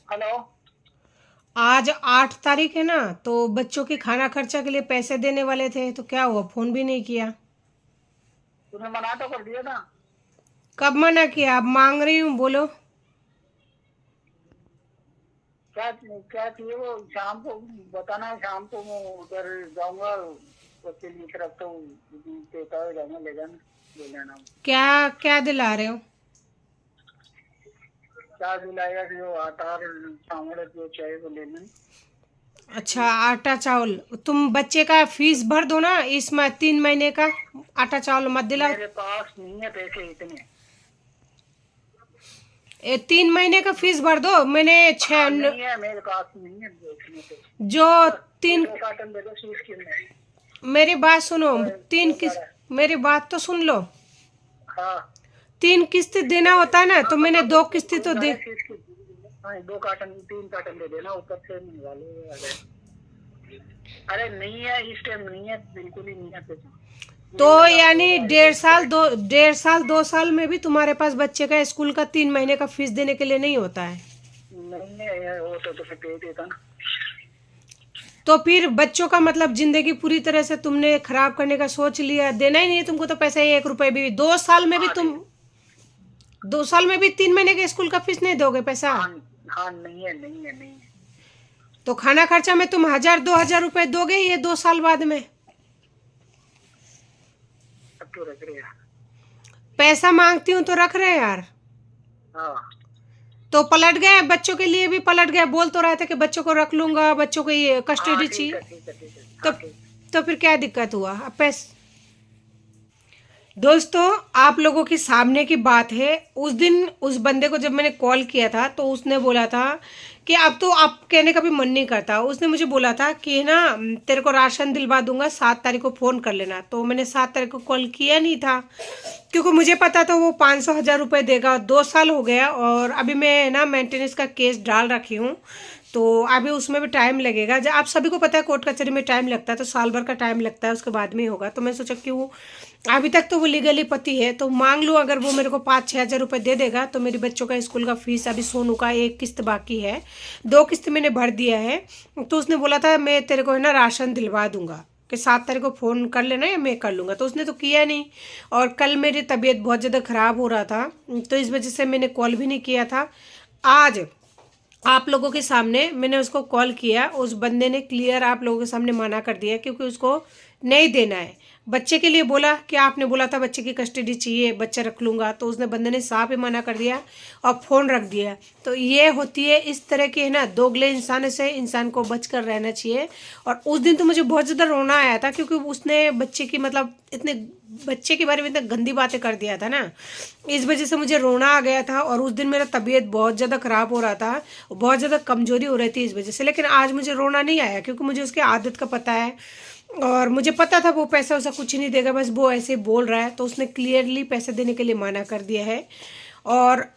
Hello. आज 8 तारीख है ना, तो बच्चों के खाना खर्चा के लिए पैसे देने वाले थे, तो क्या हुआ, फोन भी नहीं किया। तुमने मना तो कर दिया था। कब मना किया, अब मांग रही हूँ, बोलो। क्या क्या चाहिए वो शाम को बताना है। शाम को मैं उधर जाऊंगा बच्चे की तरफ तो देता हो जाऊंगा, ले जाना, ले लेना। क्या क्या दिला रहे हो। क्या दिलाएगा कि वो आटा और चावल जो चाहिए वो ले लेना। अच्छा, आटा चावल। तुम बच्चे का फीस भर दो ना, इसमें 3 महीने का। आटा चावल मत दिलाओ। मेरे पास नहीं है पैसे इतने। 3 महीने का फीस भर दो, मैंने हाँ नहीं है, मेरे पास नहीं है इतने पैसे। जो बस ये तीन 2 कार्टन दे दो शीश के अंदर। मेरी बात सुनो। तीन बहुत किस्त। सारा है। मेरी बात तो सुन लो। हाँ 3 किस्त देना होता है ना, हाँ, तो मैंने बता दो 2 किस्तें बहुत तो सारा दे। है शीश की। हाँ 2 कार्टन 3 कार्टन दे देना, ऊपर से मंगवा लो। अरे नहीं है, इस टाइम नहीं है, बिल्कुल ही नहीं है पैसा। तो मिलेगा हो यानी जाएगा इस तरह। 1.5 साल 2 साल में भी तुम्हारे पास बच्चे का स्कूल का 3 महीने का फीस देने के लिए नहीं होता है। नहीं है वो तो फिर दे देता ना। तो फिर बच्चों का मतलब जिंदगी पूरी तरह से तुमने खराब करने का सोच लिया, देना ही नहीं है तुमको तो पैसा, ही 1 रुपए भी। 2 साल में भी हाँ तुम ठीक। 2 साल में भी 3 महीने के स्कूल का फीस नहीं दोगे पैसा। हाँ हाँ नहीं है, नहीं है, नहीं है। तो खाना खर्चा में तुम 1,000 2,000 रुपए दोगे ही, ये 2 साल बाद में। अब तो रख रहे हैं। पैसा मांगती हूँ तो रख रहे हैं यार। हाँ तो पलट गए, बच्चों के लिए भी पलट गए, बोल तो रहे थे कि बच्चों को रख लूंगा, बच्चों को ये हाँ कस्टडी ठीक चाहिए। है, ठीक है, ठीक है, तो हाँ ठीक। तो फिर क्या दिक्कत हुआ, अब पैसे। दोस्तों, आप लोगों के सामने की बात है। उस दिन उस बंदे को जब मैंने कॉल किया था, तो उसने बोला था कि अब तो आप कहने का भी मन नहीं करता। उसने मुझे बोला था कि ना, तेरे को राशन दिलवा दूंगा, 7 तारीख को फ़ोन कर लेना। तो मैंने 7 तारीख को कॉल किया नहीं था, क्योंकि मुझे पता था वो 500 1,000 रुपये देगा। 2 साल हो गया और अभी मैं ना मेंटेनेंस का केस डाल रखी हूँ, तो अभी उसमें भी टाइम लगेगा। जब आप सभी को पता है कोर्ट कचहरी में टाइम लगता है, तो साल भर का टाइम लगता है, उसके बाद में ही होगा। तो मैं सोचा क्यों, अभी तक तो वो लीगली पति है, तो मांग लूँ। अगर वो मेरे को 5-6 हज़ार रुपये दे देगा, तो मेरी बच्चों का स्कूल का फीस, अभी सोनू का 1 किस्त बाकी है, 2 किस्त मैंने भर दिया है। तो उसने बोला था मैं तेरे को है ना राशन दिलवा दूंगा, कि 7 तारीख को फ़ोन कर लेना या मैं कर लूँगा। तो उसने तो किया नहीं। और कल मेरी तबीयत बहुत ज़्यादा ख़राब हो रहा था, तो इस वजह से मैंने कॉल भी नहीं किया था। आज आप लोगों के सामने मैंने उसको कॉल किया, उस बंदे ने क्लियर आप लोगों के सामने मना कर दिया, क्योंकि उसको नहीं देना है। बच्चे के लिए बोला कि आपने बोला था बच्चे की कस्टडी चाहिए, बच्चा रख लूँगा, तो उसने बंदे ने साफ ही मना कर दिया और फ़ोन रख दिया। तो ये होती है इस तरह की है ना, दोगले इंसान से इंसान को बच कर रहना चाहिए। और उस दिन तो मुझे बहुत ज़्यादा रोना आया था, क्योंकि उसने बच्चे की मतलब इतने बच्चे के बारे में इतना गंदी बातें कर दिया था ना, इस वजह से मुझे रोना आ गया था। और उस दिन मेरा तबीयत बहुत ज़्यादा ख़राब हो रहा था, बहुत ज़्यादा कमज़ोरी हो रही थी इस वजह से। लेकिन आज मुझे रोना नहीं आया, क्योंकि मुझे उसकी आदत का पता है, और मुझे पता था वो पैसा वैसा कुछ नहीं देगा, बस वो ऐसे बोल रहा है। तो उसने क्लियरली पैसे देने के लिए मना कर दिया है। और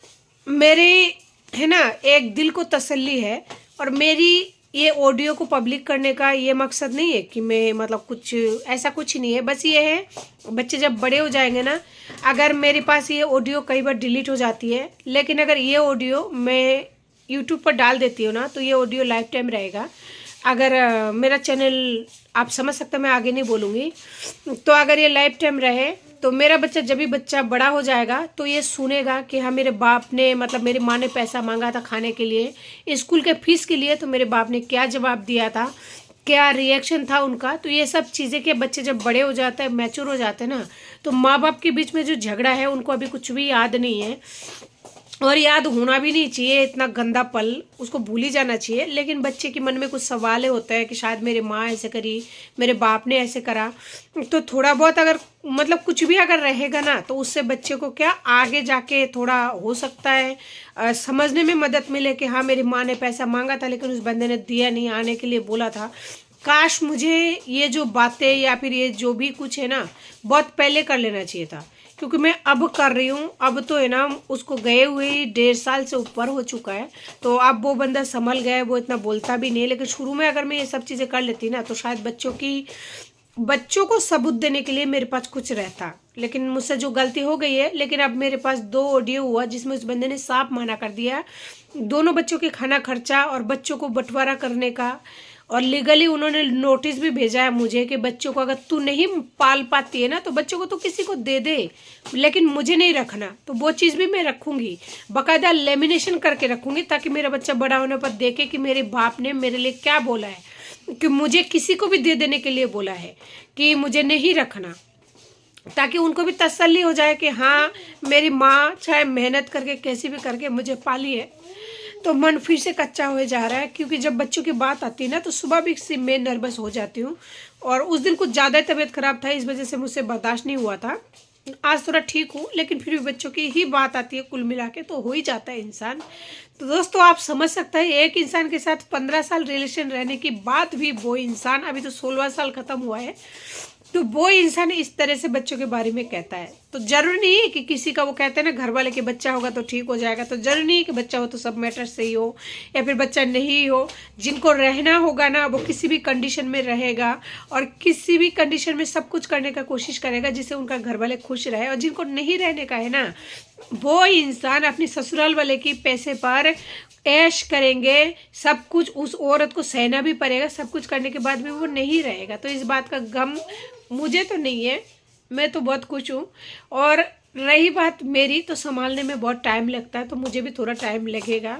मेरी है ना एक दिल को तसल्ली है। और मेरी ये ऑडियो को पब्लिक करने का ये मकसद नहीं है कि मैं मतलब कुछ ऐसा कुछ नहीं है, बस ये है बच्चे जब बड़े हो जाएंगे ना, अगर मेरे पास ये ऑडियो कई बार डिलीट हो जाती है, लेकिन अगर ये ऑडियो मैं यूट्यूब पर डाल देती हूँ ना, तो ये ऑडियो लाइफ टाइम रहेगा। अगर मेरा चैनल, आप समझ सकते हैं, मैं आगे नहीं बोलूँगी, तो अगर ये लाइफ टाइम रहे, तो मेरा बच्चा जब भी बच्चा बड़ा हो जाएगा, तो ये सुनेगा कि हाँ मेरे बाप ने मतलब मेरी माँ ने पैसा मांगा था खाने के लिए, स्कूल के फीस के लिए, तो मेरे बाप ने क्या जवाब दिया था, क्या रिएक्शन था उनका। तो ये सब चीज़ें के बच्चे जब बड़े हो जाते हैं, मैच्योर हो जाते हैं ना, तो माँ बाप के बीच में जो झगड़ा है उनको अभी कुछ भी याद नहीं है, और याद होना भी नहीं चाहिए। इतना गंदा पल उसको भूल ही जाना चाहिए। लेकिन बच्चे के मन में कुछ सवाल होता है कि शायद मेरी माँ ऐसे करी, मेरे बाप ने ऐसे करा, तो थोड़ा बहुत अगर मतलब कुछ भी अगर रहेगा ना, तो उससे बच्चे को क्या आगे जाके थोड़ा हो सकता है समझने में मदद मिले कि हाँ मेरी माँ ने पैसा मांगा था, लेकिन उस बंदे ने दिया नहीं, आने के लिए बोला था। काश मुझे ये जो बातें या फिर ये जो भी कुछ है ना, बहुत पहले कर लेना चाहिए था, क्योंकि मैं अब कर रही हूँ। अब तो है ना उसको गए हुए 1.5 साल से ऊपर हो चुका है, तो अब वो बंदा संभल गया है, वो इतना बोलता भी नहीं है। लेकिन शुरू में अगर मैं ये सब चीज़ें कर लेती ना, तो शायद बच्चों की बच्चों को सबूत देने के लिए मेरे पास कुछ रहता, लेकिन मुझसे जो गलती हो गई है। लेकिन अब मेरे पास 2 ऑडियो हुआ जिसमें उस बंदे ने साफ मना कर दिया दोनों बच्चों के खाना खर्चा और बच्चों को बंटवारा करने का। और लीगली उन्होंने नोटिस भी भेजा है मुझे कि बच्चों को अगर तू नहीं पाल पाती है ना तो बच्चों को तो किसी को दे दे, लेकिन मुझे नहीं रखना। तो वो चीज़ भी मैं रखूँगी, बाकायदा लेमिनेशन करके रखूँगी, ताकि मेरा बच्चा बड़ा होने पर देखे कि मेरे बाप ने मेरे लिए क्या बोला है, कि मुझे किसी को भी दे देने के लिए बोला है कि मुझे नहीं रखना, ताकि उनको भी तसल्ली हो जाए कि हाँ मेरी माँ चाहे मेहनत करके कैसी भी करके मुझे पाली है। तो मन फिर से कच्चा हो जा रहा है, क्योंकि जब बच्चों की बात आती है ना तो सुबह भी से मैं नर्वस हो जाती हूँ। और उस दिन कुछ ज़्यादा तबीयत खराब था, इस वजह से मुझसे बर्दाश्त नहीं हुआ था। आज थोड़ा ठीक हूँ, लेकिन फिर भी बच्चों की ही बात आती है कुल मिला के तो हो ही जाता है इंसान। तो दोस्तों आप समझ सकते हैं, एक इंसान के साथ 15 साल रिलेशन रहने के बाद भी वो इंसान, अभी तो 16वां साल ख़त्म हुआ है, तो वो इंसान इस तरह से बच्चों के बारे में कहता है। तो जरूरी नहीं है कि किसी का, वो कहते हैं ना घर वाले के बच्चा होगा तो ठीक हो जाएगा, तो जरूरी नहीं है कि बच्चा हो तो सब मैटर सही हो या फिर बच्चा नहीं हो। जिनको रहना होगा ना वो किसी भी कंडीशन में रहेगा और किसी भी कंडीशन में सब कुछ करने का कोशिश करेगा जिससे उनका घर वाले खुश रहे। और जिनको नहीं रहने का है ना वो इंसान अपनी ससुराल वाले की पैसे पर ऐश करेंगे, सब कुछ उस औरत को सहना भी पड़ेगा, सब कुछ करने के बाद भी वो नहीं रहेगा। तो इस बात का गम मुझे तो नहीं है, मैं तो बहुत खुश हूँ। और रही बात मेरी, तो संभालने में बहुत टाइम लगता है, तो मुझे भी थोड़ा टाइम लगेगा।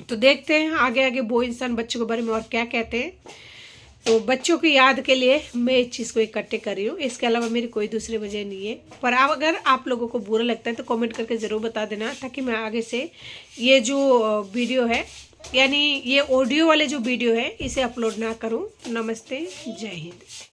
तो देखते हैं आगे आगे वो इंसान बच्चों के बारे में और क्या कहते हैं। तो बच्चों की याद के लिए मैं इस चीज़ को इकट्ठे कर रही हूँ, इसके अलावा मेरी कोई दूसरी वजह नहीं है। पर अब अगर आप लोगों को बुरा लगता है तो कमेंट करके ज़रूर बता देना, ताकि मैं आगे से ये जो वीडियो है, यानी ये ऑडियो वाले जो वीडियो है, इसे अपलोड ना करूँ। नमस्ते, जय हिंद।